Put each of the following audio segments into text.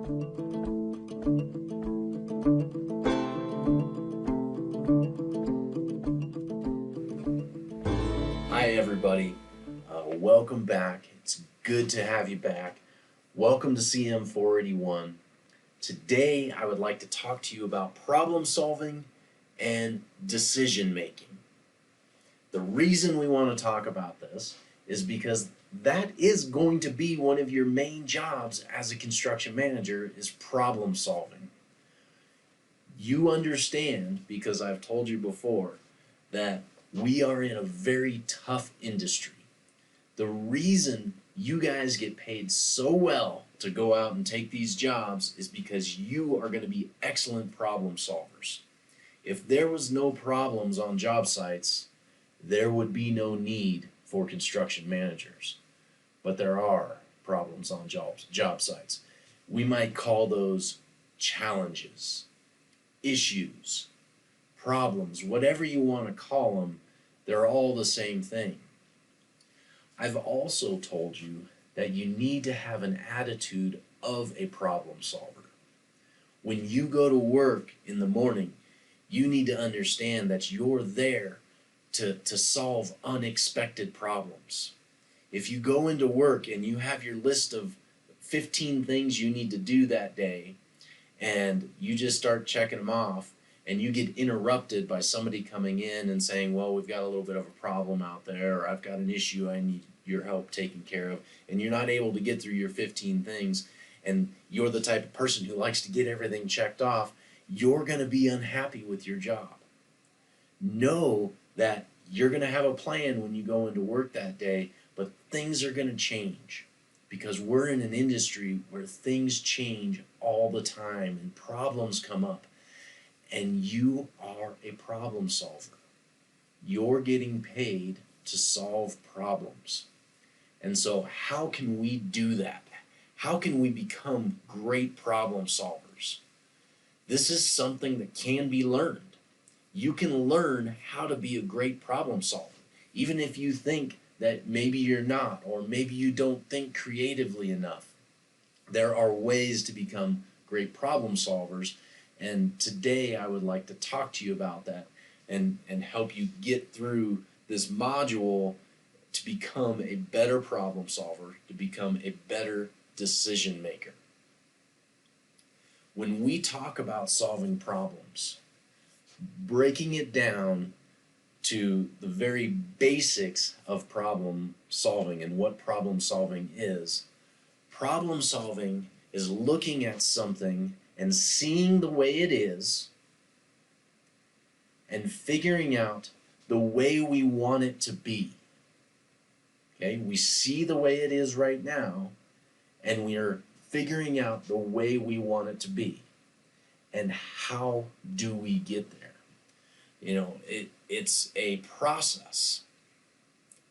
Hi everybody, welcome back. It's good to have you back. Welcome to CM 481. Today I would like to talk to you about problem solving and decision making. The reason we want to talk about this is because that is going to be one of your main jobs as a construction manager is problem solving. You understand, because I've told you before, that we are in a very tough industry. The reason you guys get paid so well to go out and take these jobs is because you are going to be excellent problem solvers. If there was no problems on job sites, there would be no need for construction managers. But there are problems on job sites. We might call those challenges, issues, problems, whatever you want to call them. They're all the same thing. I've also told you that you need to have an attitude of a problem solver. When you go to work in the morning, you need to understand that you're there to solve unexpected problems. If you go into work and you have your list of 15 things you need to do that day, and you just start checking them off, and you get interrupted by somebody coming in and saying, well, we've got a little bit of a problem out there, or I've got an issue I need your help taking care of, and you're not able to get through your 15 things, and you're the type of person who likes to get everything checked off, you're going to be unhappy with your job. Know that you're going to have a plan when you go into work that day, but things are going to change because we're in an industry where things change all the time and problems come up. And you are a problem solver. You're getting paid to solve problems. And so how can we do that? How can we become great problem solvers? This is something that can be learned. You can learn how to be a great problem solver, even if you think that maybe you're not, or maybe you don't think creatively enough. There are ways to become great problem solvers. And today I would like to talk to you about that and help you get through this module to become a better problem solver, to become a better decision maker. When we talk about solving problems, breaking it down to the very basics of problem solving and what problem solving is looking at something and seeing the way it is and figuring out the way we want it to be. Okay, we see the way it is right now and we are figuring out the way we want it to be. And how do we get there? You know, it's a process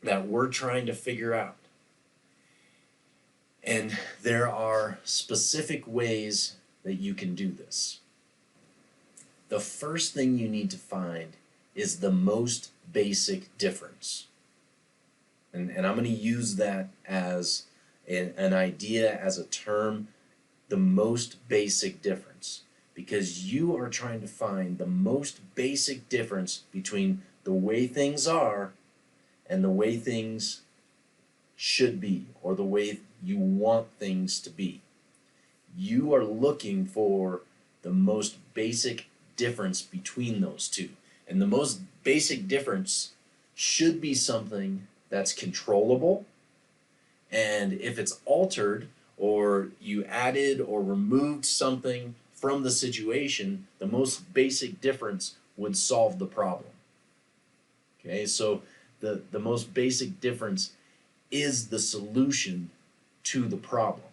that we're trying to figure out. And there are specific ways that you can do this. The first thing you need to find is the most basic difference. And I'm going to use that as an idea, as a term, the most basic difference. Because you are trying to find the most basic difference between the way things are and the way things should be, or the way you want things to be. You are looking for the most basic difference between those two. And the most basic difference should be something that's controllable. And if it's altered, or you added or removed something from the situation, the most basic difference would solve the problem. Okay, so the most basic difference is the solution to the problem.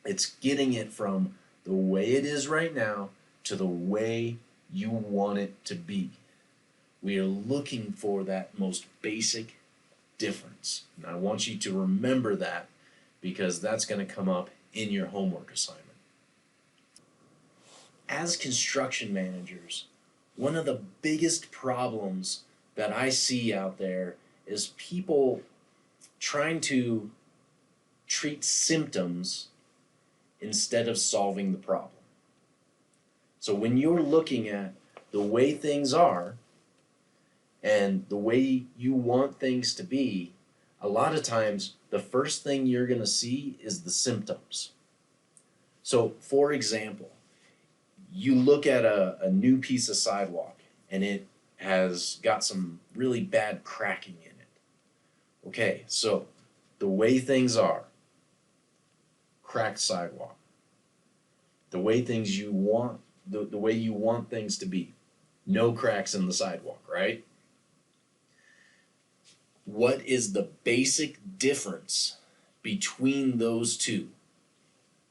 It's getting it from the way it is right now to the way you want it to be. We are looking for that most basic difference. And I want you to remember that because that's going to come up in your homework assignment. As construction managers, one of the biggest problems that I see out there is people trying to treat symptoms instead of solving the problem. So when you're looking at the way things are and the way you want things to be, a lot of times the first thing you're going to see is the symptoms. So, for example, you look at a new piece of sidewalk and it has got some really bad cracking in it. Okay, so the way things are, cracked sidewalk, the way things you want, the way you want things to be, no cracks in the sidewalk, right? What is the basic difference between those two?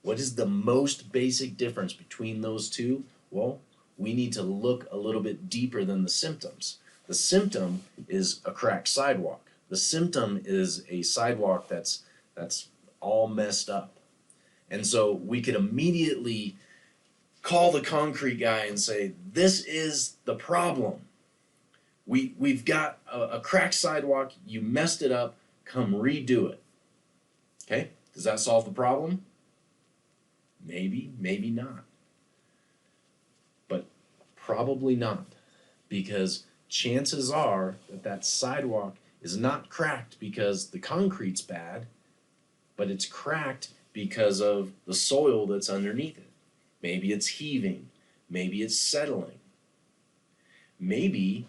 What is the most basic difference between those two? Well, we need to look a little bit deeper than the symptoms. The symptom is a cracked sidewalk. The symptom is a sidewalk that's all messed up. And so we could immediately call the concrete guy and say, this is the problem. We've got a cracked sidewalk, you messed it up, come redo it. Okay, does that solve the problem? Maybe, maybe not. But probably not, because chances are that sidewalk is not cracked because the concrete's bad, but it's cracked because of the soil that's underneath it. Maybe it's heaving, maybe it's settling. Maybe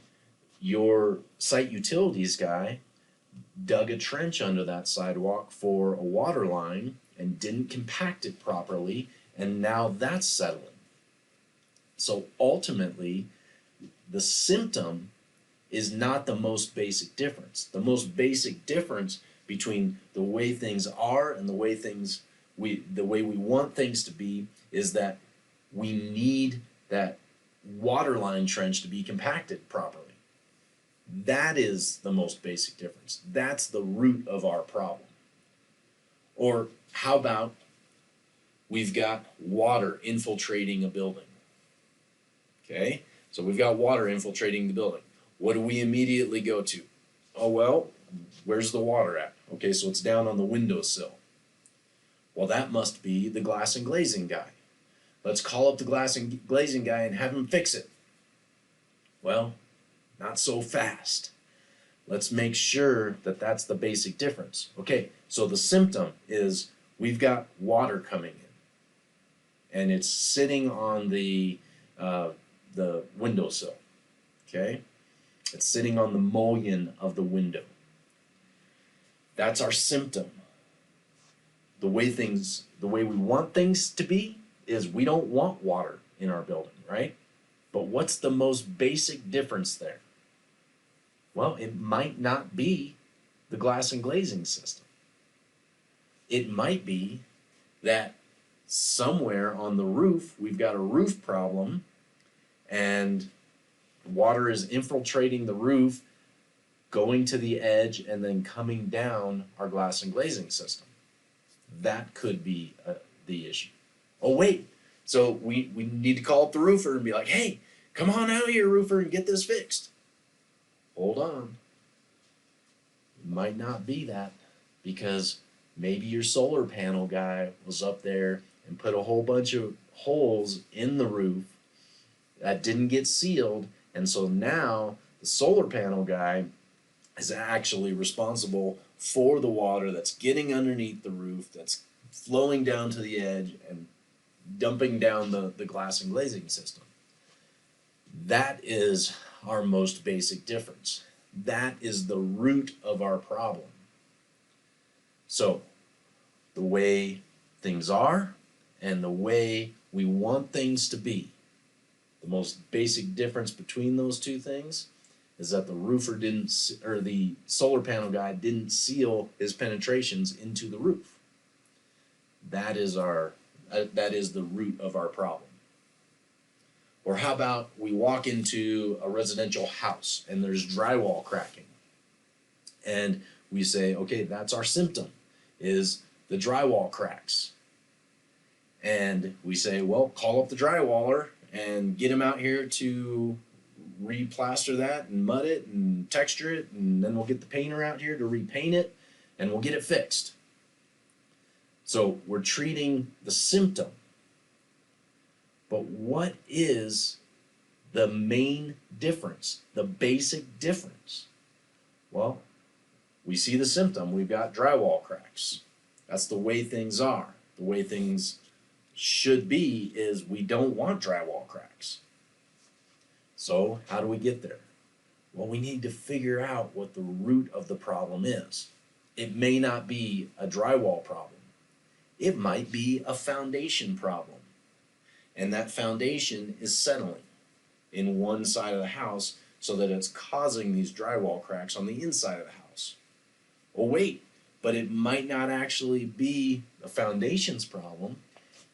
your site utilities guy dug a trench under that sidewalk for a water line and didn't compact it properly, and now that's settling. So ultimately, the symptom is not the most basic difference. The most basic difference between the way things are and the way we want things to be is that we need that water line trench to be compacted properly. That is the most basic difference. That's the root of our problem. Or how about we've got water infiltrating a building? Okay, so we've got water infiltrating the building. What do we immediately go to? Oh, well, where's the water at? Okay, so it's down on the windowsill. Well, that must be the glass and glazing guy. Let's call up the glass and glazing guy and have him fix it. Well, not so fast. Let's make sure that that's the basic difference. Okay, so the symptom is we've got water coming in, and it's sitting on the windowsill. Okay, it's sitting on the mullion of the window. That's our symptom. The way we want things to be is we don't want water in our building, right? But what's the most basic difference there? Well, it might not be the glass and glazing system. It might be that somewhere on the roof, we've got a roof problem and water is infiltrating the roof, going to the edge, and then coming down our glass and glazing system. That could be the issue. Oh, wait. So we need to call up the roofer and be like, hey, come on out here, roofer, and get this fixed. Hold on. It might not be that, because maybe your solar panel guy was up there and put a whole bunch of holes in the roof that didn't get sealed, and so now the solar panel guy is actually responsible for the water that's getting underneath the roof, that's flowing down to the edge and dumping down the glass and glazing system. That is our most basic difference. That is the root of our problem. So, the way things are and the way we want things to be, the most basic difference between those two things is that the roofer didn't, or the solar panel guy didn't seal his penetrations into the roof. That is the root of our problem. Or how about we walk into a residential house and there's drywall cracking, and we say, okay, that's our symptom, is the drywall cracks. And we say, well, call up the drywaller and get him out here to replaster that and mud it and texture it, and then we'll get the painter out here to repaint it and we'll get it fixed. So we're treating the symptom, but what is the main difference, the basic difference? Well, we see the symptom, we've got drywall cracks. That's the way things are. The way things should be is we don't want drywall cracks. So how do we get there? Well, we need to figure out what the root of the problem is. It may not be a drywall problem. It might be a foundation problem. And that foundation is settling in one side of the house so that it's causing these drywall cracks on the inside of the house. Well, wait, but it might not actually be a foundations problem.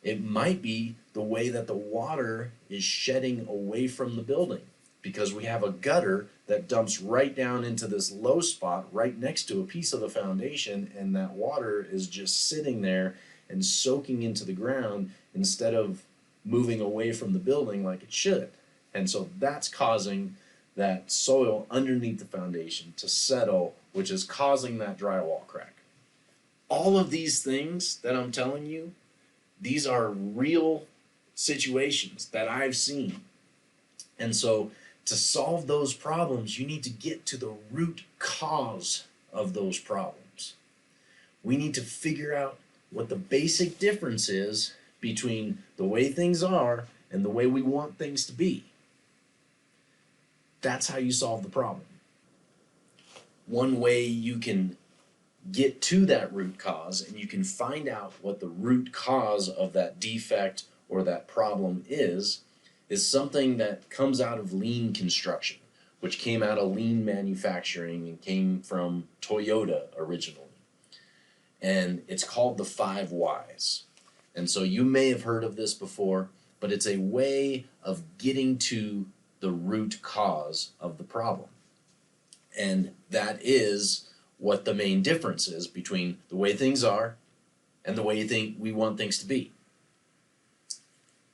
It might be the way that the water is shedding away from the building, because we have a gutter that dumps right down into this low spot right next to a piece of the foundation, and that water is just sitting there and soaking into the ground instead of moving away from the building like it should. And so that's causing that soil underneath the foundation to settle, which is causing that drywall crack. All of these things that I'm telling you, these are real situations that I've seen. And so to solve those problems, you need to get to the root cause of those problems. We need to figure out what the basic difference is between the way things are and the way we want things to be. That's how you solve the problem. One way you can get to that root cause and you can find out what the root cause of that defect or that problem is something that comes out of lean construction, which came out of lean manufacturing and came from Toyota originally. And it's called the 5 Whys. And so you may have heard of this before, but it's a way of getting to the root cause of the problem. And that is what the main difference is between the way things are and the way you think we want things to be,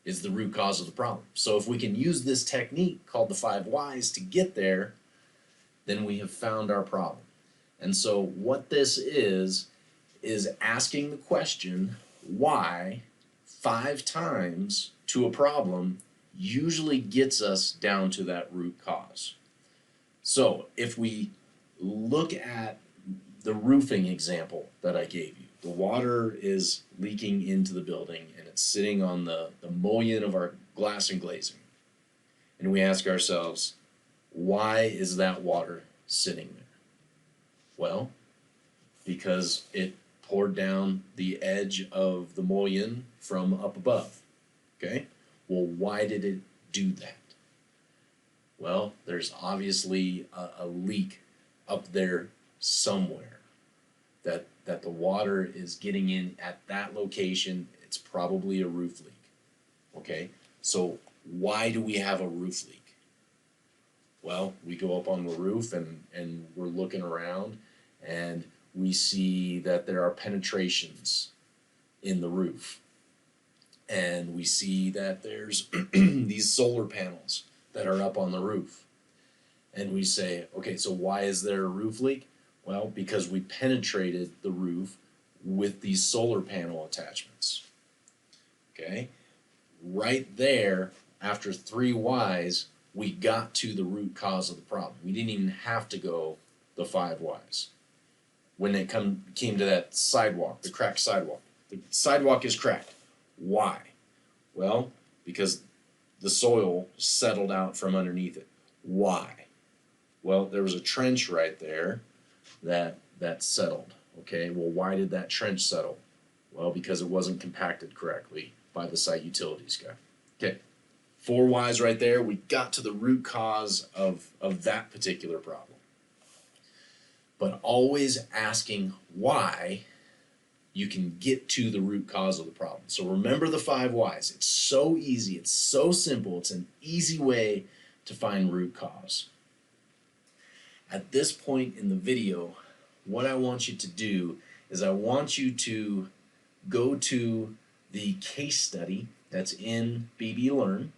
is the root cause of the problem. So if we can use this technique called the 5 Whys to get there, then we have found our problem. And so what this is asking the question why 5 times to a problem usually gets us down to that root cause. So if we look at the roofing example that I gave you, the water is leaking into the building and it's sitting on the mullion of our glass and glazing. And we ask ourselves, why is that water sitting there? Well, because it poured down the edge of the mullion from up above. Okay? Well, why did it do that? Well, there's obviously a leak up there somewhere that the water is getting in at that location. It's probably a roof leak. Okay? So why do we have a roof leak? Well, we go up on the roof and we're looking around and we see that there are penetrations in the roof. And we see that there's these solar panels that are up on the roof. And we say, okay, so why is there a roof leak? Well, because we penetrated the roof with these solar panel attachments. Okay? Right there, after 3 Whys, we got to the root cause of the problem. We didn't even have to go the 5 Whys. When it came to that sidewalk, the cracked sidewalk. The sidewalk is cracked. Why? Well, because the soil settled out from underneath it. Why? Well, there was a trench right there that settled. Okay, well, why did that trench settle? Well, because it wasn't compacted correctly by the site utilities guy. Okay, 4 Whys right there. We got to the root cause of that particular problem. But always asking why, you can get to the root cause of the problem. So remember the 5 Whys. It's so easy. It's so simple. It's an easy way to find root cause. At this point in the video, what I want you to do is I want you to go to the case study that's in BB Learn.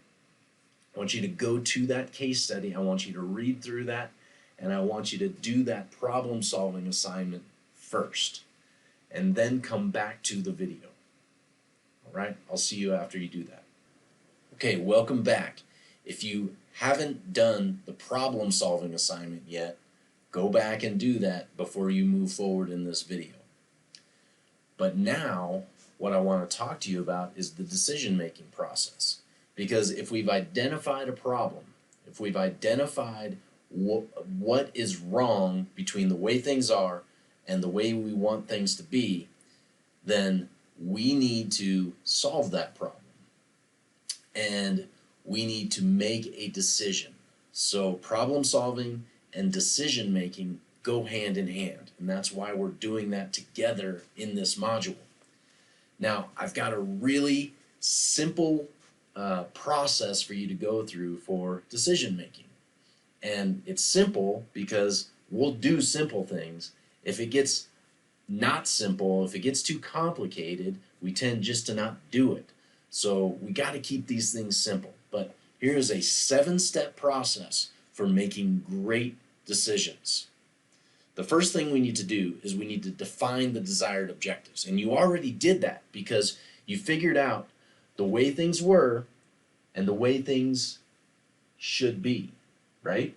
I want you to go to that case study. I want you to read through that, and I want you to do that problem-solving assignment first. and then come back to the video. All right, I'll see you after you do that. Okay, welcome back. If you haven't done the problem solving assignment yet, go back and do that before you move forward in this video. But now, what I want to talk to you about is the decision-making process. Because if we've identified a problem, if we've identified what is wrong between the way things are and the way we want things to be, then we need to solve that problem. And we need to make a decision. So problem solving and decision making go hand in hand, and that's why we're doing that together in this module. Now, I've got a really simple process for you to go through for decision making. And it's simple because we'll do simple things. If it gets not simple, if it gets too complicated, we tend just to not do it. So we got to keep these things simple. But here's a 7-step process for making great decisions. The first thing we need to do is we need to define the desired objectives. And you already did that because you figured out the way things were and the way things should be, right?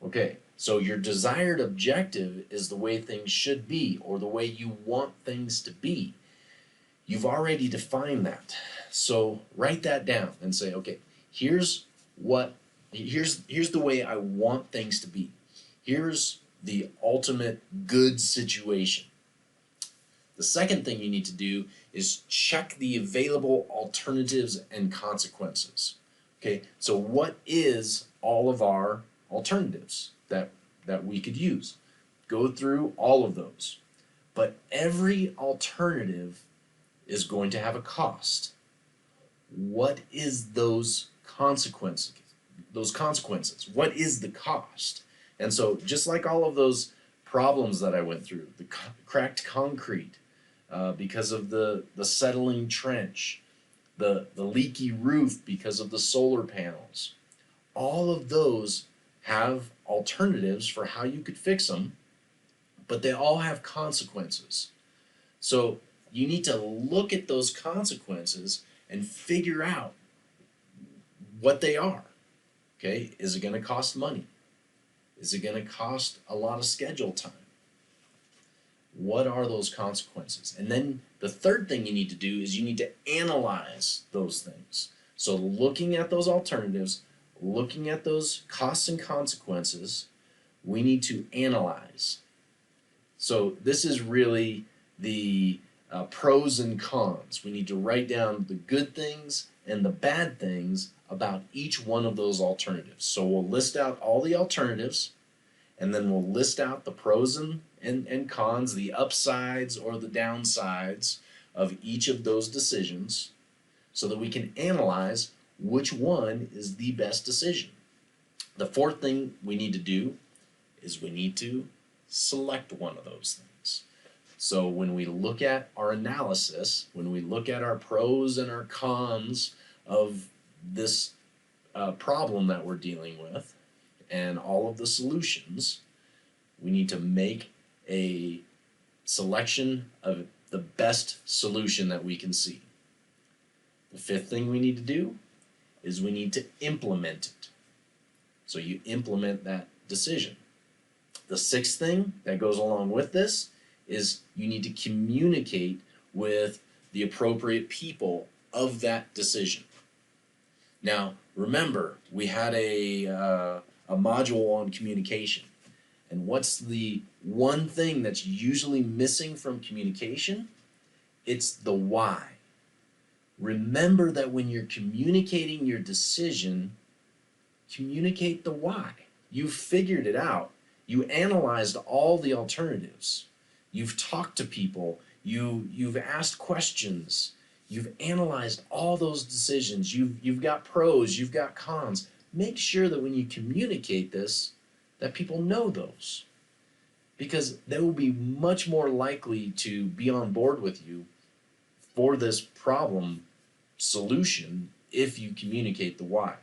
Okay, so your desired objective is the way things should be or the way you want things to be. You've already defined that. So write that down and say, okay, here's the way I want things to be. Here's the ultimate good situation. The second thing you need to do is check the available alternatives and consequences. Okay, so what is all of our alternatives that we could use? Go through all of those. But every alternative is going to have a cost. What is those consequences? What is the cost? And so just like all of those problems that I went through, the cracked concrete because of the settling trench, the leaky roof because of the solar panels, all of those have alternatives for how you could fix them, but they all have consequences. So you need to look at those consequences and figure out what they are. Okay, is it going to cost money? Is it going to cost a lot of schedule time? What are those consequences? And then the third thing you need to do is you need to analyze those things. So looking at those alternatives, looking at those costs and consequences, we need to analyze. So this is really the pros and cons. We need to write down the good things and the bad things about each one of those alternatives. So we'll list out all the alternatives, and then we'll list out the pros and cons, the upsides or the downsides of each of those decisions, so that we can analyze which one is the best decision. The fourth thing we need to do is we need to select one of those things. So when we look at our analysis, when we look at our pros and our cons of this problem that we're dealing with and all of the solutions, we need to make a selection of the best solution that we can see. The fifth thing we need to do is we need to implement it. So you implement that decision. The sixth thing that goes along with this is you need to communicate with the appropriate people of that decision. Now, remember, we had a module on communication. And what's the one thing that's usually missing from communication? It's the why. Remember that when you're communicating your decision, communicate the why. You've figured it out. You analyzed all the alternatives. You've talked to people. You've asked questions. You've analyzed all those decisions. You've got pros, you've got cons. Make sure that when you communicate this, that people know those. Because they will be much more likely to be on board with you for this problem solution if you communicate the why.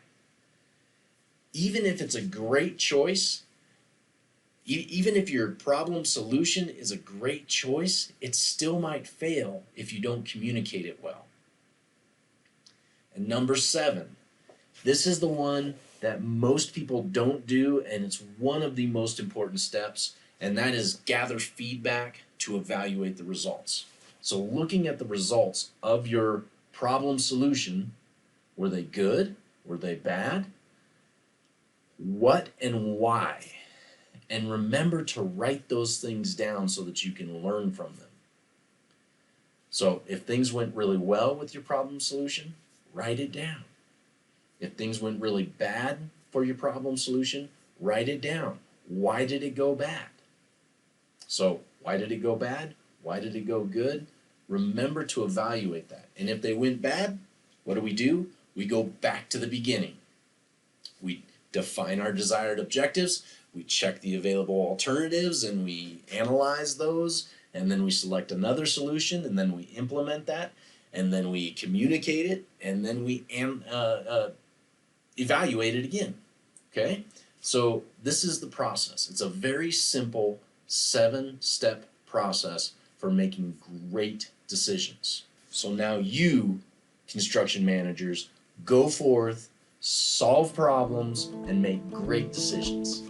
Even if it's a great choice, Even if your problem solution is a great choice, it still might fail if you don't communicate it well. And number 7, this is the one that most people don't do, and it's one of the most important steps, and that is gather feedback to evaluate the results. So looking at the results of your problem solution, were they good? Were they bad? What and why? And remember to write those things down so that you can learn from them. So if things went really well with your problem solution, write it down. If things went really bad for your problem solution, write it down. Why did it go bad? So why did it go bad? Why did it go good? Remember to evaluate that. And if they went bad, what do? We go back to the beginning. We define our desired objectives, we check the available alternatives, and we analyze those, and then we select another solution, and then we implement that, and then we communicate it, and then we evaluate it again. Okay? So this is the process. It's a very simple 7-step process for making great decisions. So now you, construction managers, go forth, solve problems, and make great decisions.